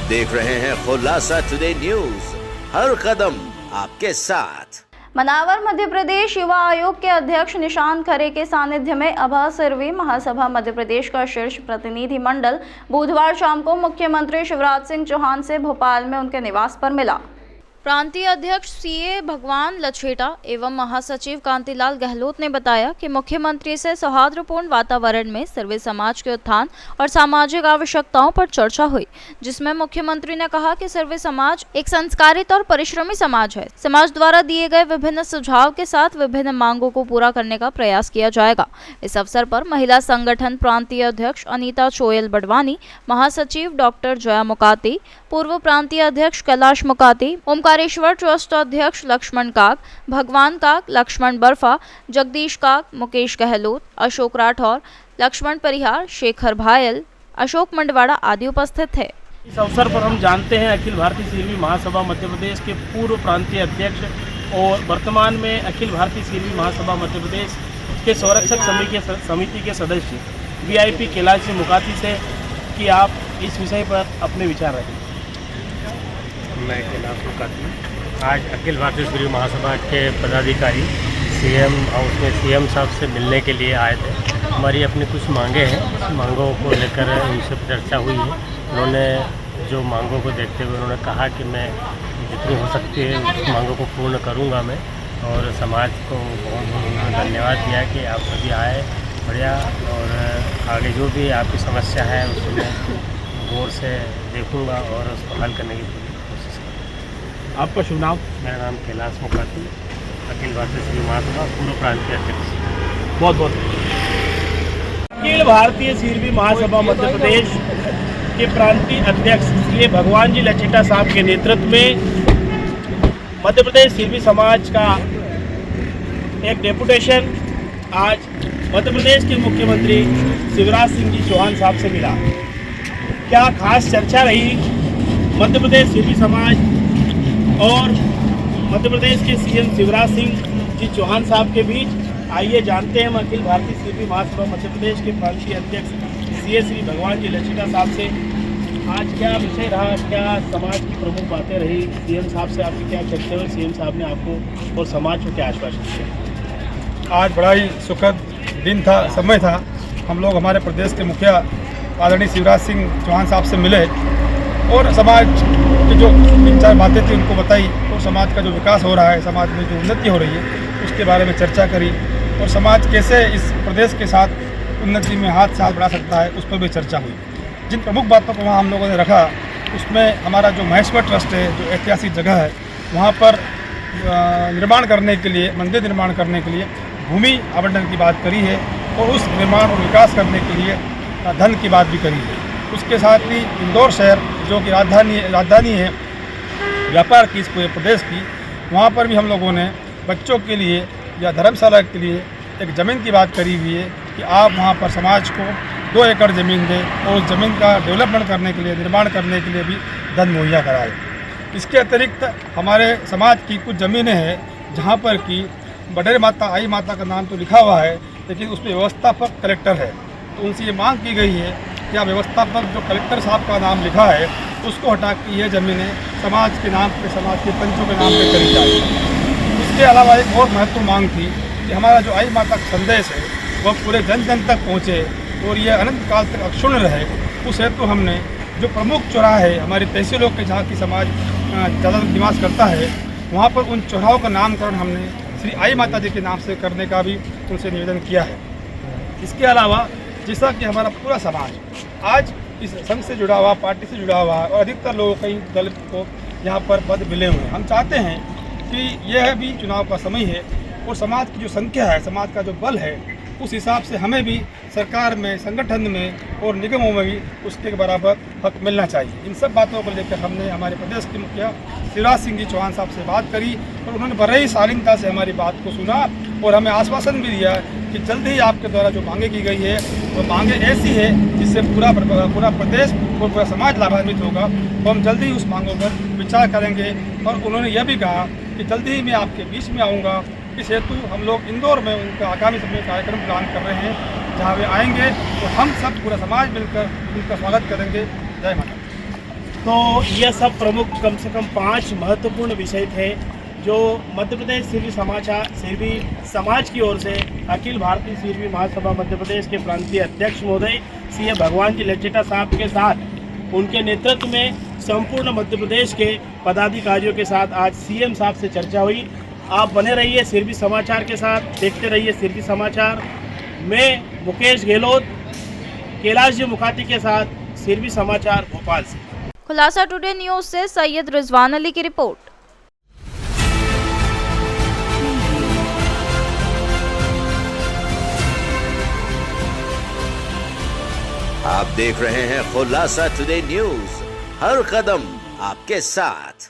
देख रहे हैं खुलासा टुडे न्यूज, हर कदम आपके साथ। मनावर मध्य प्रदेश युवा आयोग के अध्यक्ष निशांत खरे के सानिध्य में अभा सिरवी महासभा मध्य प्रदेश का शीर्ष प्रतिनिधि मंडल बुधवार शाम को मुख्यमंत्री शिवराज सिंह चौहान से भोपाल में उनके निवास पर मिला। प्रांतीय अध्यक्ष सीए भगवान लछेटा एवं महासचिव कांतिलाल गहलोत ने बताया कि मुख्यमंत्री से सौहार्दपूर्ण वातावरण में सर्वे समाज के उत्थान और सामाजिक आवश्यकताओं पर चर्चा हुई, जिसमें मुख्यमंत्री ने कहा कि सर्वे समाज एक संस्कारित और परिश्रमी समाज है। समाज द्वारा दिए गए विभिन्न सुझाव के साथ विभिन्न मांगों को पूरा करने का प्रयास किया जाएगा। इस अवसर पर महिला संगठन प्रांतीय अध्यक्ष अनीता चोयल बडवानी, महासचिव डॉक्टर जया मुकाती, पूर्व प्रांतीय अध्यक्ष कैलाश मुकाती, ओमकारेश्वर ट्रस्ट अध्यक्ष लक्ष्मण काक, भगवान काक, लक्ष्मण बर्फा, जगदीश काक, मुकेश गहलोत, अशोक राठौर, लक्ष्मण परिहार, शेखर भायल, अशोक मंडवाड़ा आदि उपस्थित थे। इस अवसर पर हम जानते हैं अखिल भारतीय सिरवी महासभा मध्य प्रदेश के पूर्व प्रांतीय अध्यक्ष और वर्तमान में अखिल भारतीय सिरवी महासभा मध्य प्रदेश के संरक्षक समिति के सदस्य वीआईपी कैलाश जी मुकाती से कि आप इस विषय पर अपने विचार रखें। मैं कैलाश मुकाती आज अखिल भारतीय सिरवी महासभा के पदाधिकारी सीएम हाउस में सीएम साहब से मिलने के लिए आए थे। हमारी अपनी कुछ मांगे हैं, उस मांगों को लेकर उनसे चर्चा हुई है। उन्होंने जो मांगों को देखते हुए उन्होंने कहा कि मैं जितनी हो सकती है उस मांगों को पूर्ण करूंगा मैं, और समाज को बहुत बहुत धन्यवाद दिया कि आप सभी आए, बढ़िया, और आगे जो भी आपकी समस्या है उसको मैं गौर से देखूंगा और उसको हल करने की कोशिश करूँगा। आपका शुभ नाम? मेरा नाम कैलाश मुकाती, अखिल भारतीय सिरवी महासभा पूर्व प्रांतीय अध्यक्ष। बहुत बहुत अखिल भारतीय सिरवी महासभा मध्य प्रदेश के प्रांतीय अध्यक्ष श्री भगवान जी लछेटा साहब के नेतृत्व में मध्य प्रदेश सिरवी समाज का एक डेपुटेशन आज मध्य प्रदेश के मुख्यमंत्री शिवराज सिंह जी चौहान साहब से मिला। क्या खास चर्चा रही मध्य प्रदेश सिरवी समाज और मध्य प्रदेश के सीएम शिवराज सिंह जी चौहान साहब के बीच? आइए जानते हैं हम अखिल भारतीय सिरवी महासभा मध्य प्रदेश के प्रांतीय अध्यक्ष सीए श्री भगवान जी लछेटा साहब से आज क्या विषय रहा, क्या समाज की प्रमुख बातें रही, सीएम साहब से आपकी क्या चर्चा हुई, सीएम साहब ने आपको और समाज को क्या आश्वासन दिया? आज बड़ा ही सुखद दिन था, समय था। हम लोग हमारे प्रदेश के मुखिया आदरणीय शिवराज सिंह चौहान साहब से मिले और समाज की जो 3-4 बातें थी उनको बताई, और समाज का जो विकास हो रहा है, समाज में जो उन्नति हो रही है उसके बारे में चर्चा करी, और समाज कैसे इस प्रदेश के साथ उन्नति में हाथ से हाथ बढ़ा सकता है उस पर भी चर्चा हुई। जिन प्रमुख बातों को वहाँ हम लोगों ने रखा उसमें हमारा जो महेश्वर ट्रस्ट है, जो ऐतिहासिक जगह है, वहाँ पर निर्माण करने के लिए, मंदिर निर्माण करने के लिए भूमि आवंटन की बात करी है, और उस निर्माण और विकास करने के लिए धन की बात भी करी है। उसके साथ ही इंदौर शहर जो कि राजधानी है व्यापार की, इस पूरे प्रदेश की, वहाँ पर भी हम लोगों ने बच्चों के लिए या धर्मशाला के लिए एक ज़मीन की बात करी हुई है कि आप वहाँ पर समाज को 2 एकड़ ज़मीन दें और उस ज़मीन का डेवलपमेंट करने के लिए, निर्माण करने के लिए भी धन मुहैया कराए। इसके अतिरिक्त हमारे समाज की कुछ ज़मीनें हैं जहाँ पर कि बडेर माता, आई माता का नाम तो लिखा हुआ है, लेकिन उसमें व्यवस्थापक कलेक्टर है। तो उनसे ये मांग की गई है कि आप व्यवस्थापक जो कलेक्टर साहब का नाम लिखा है उसको हटा के ये ज़मीनें समाज के नाम पे, समाज के पंचों के नाम पे करी जाए। इसके अलावा एक और महत्वपूर्ण मांग थी कि हमारा जो आई माता का संदेश है वह पूरे जन जन तक पहुँचे और ये अनंत काल तक अक्षुण्ण रहे। उस हेतु हमने जो प्रमुख चौराहे हमारी तहसीलों के जहाँ की समाज ज़्यादा निवास करता है, वहाँ पर उन चौराहों का नामकरण हमने श्री आई माता जी के नाम से करने का भी उनसे निवेदन किया है। इसके अलावा जैसा कि हमारा पूरा समाज आज इस संघ से जुड़ा हुआ, पार्टी से जुड़ा हुआ है, और अधिकतर लोगों कई दल को यहाँ पर पद मिले हुए हैं। हम चाहते हैं कि यह भी चुनाव का समय है और समाज की जो संख्या है, समाज का जो बल है, उस हिसाब से हमें भी सरकार में, संगठन में और निगमों में भी उसके बराबर हक मिलना चाहिए। इन सब बातों को लेकर हमने हमारे प्रदेश के मुखिया शिवराज सिंह जी चौहान साहब से बात करी, और उन्होंने बड़े ही शालीनता से हमारी बात को सुना और हमें आश्वासन भी दिया कि जल्द ही आपके द्वारा जो मांगे की गई है वो मांगे ऐसी है जिससे पूरा प्रदेश और पूरा समाज लाभान्वित होगा, तो हम जल्दी ही उस मांगों पर विचार करेंगे। और उन्होंने यह भी कहा कि जल्दी ही मैं आपके बीच में आऊँगा। इस हेतु हम लोग इंदौर में उनका आगामी समय कार्यक्रम प्लान कर रहे हैं, जहाँ वे आएंगे और हम सब पूरा समाज मिलकर उनका स्वागत करेंगे। जय माता। तो यह सब प्रमुख कम से कम 5 महत्वपूर्ण विषय थे जो मध्य प्रदेश सिरवी समाज की ओर से अखिल भारतीय सिरवी महासभा मध्य प्रदेश के प्रांतीय अध्यक्ष महोदय सी भगवान जी लचेटा साहब के साथ उनके नेतृत्व में संपूर्ण मध्य प्रदेश के पदाधिकारियों के साथ आज सीएम साहब से चर्चा हुई। आप बने रहिए सिरवी समाचार के साथ, देखते रहिए सिरवी समाचार। मैं मुकेश गहलोत कैलाश जी मुखाती के साथ सिरवी समाचार भोपाल से। खुलासा टुडे न्यूज से सैयद रिजवान अली की रिपोर्ट। आप देख रहे हैं खुलासा टुडे न्यूज, हर कदम आपके साथ।